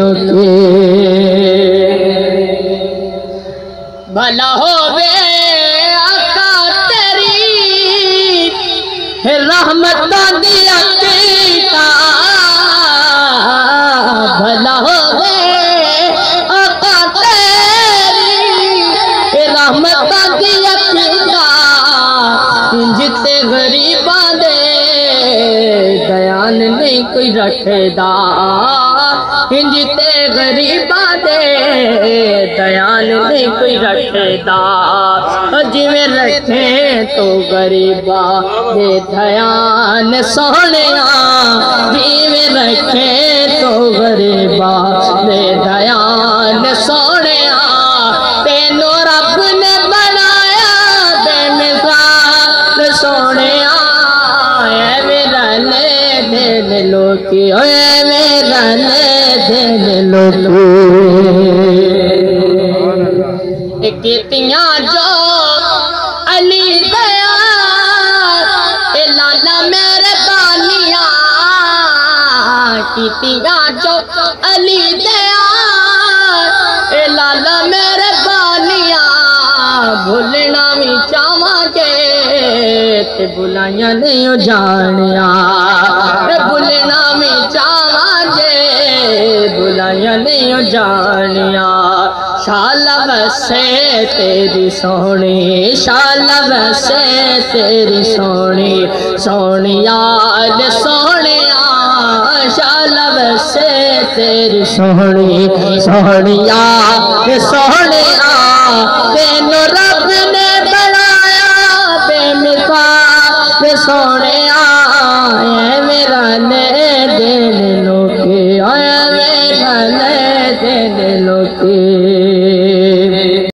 लोके भला होवे आका तेरी रहमतां दी अतीता भला होवे आका तेरी रहमतां दी अतीता जिते गरीबां दे दयान नहीं कोई रखदा जिते गरीबां दे दयान नहीं कोई रखदा जिवें रखे तो गरीबा दे दयान सोहणिया जिवें रखे तो गरीबा दे दयान सोहणिया तेनू रब ने बनाया बेमिसाल सोहणिया मेरा ले दिल लोकी मेरा ले दिल लोकी कीतियां जो अली दया लाला मेरे बानिया कीतियां जो अली दया लाला मेरे बानिया भुलना भी चावांगे ते बुलाइया नहीं जानिया भुलना भी चावांगे बुलाइया नहीं जानिया शाला वसे तेरी सोहनी शाला वसे तेरी सोहनी सोहनिया सोहनिया शाला वसे तेरी सोहनी सोहनिया सोहनिया तेनू रब ने बनाया बेमिसाल सोहनिया मेरा ले दिल लोके मेरा ले दिल लोके।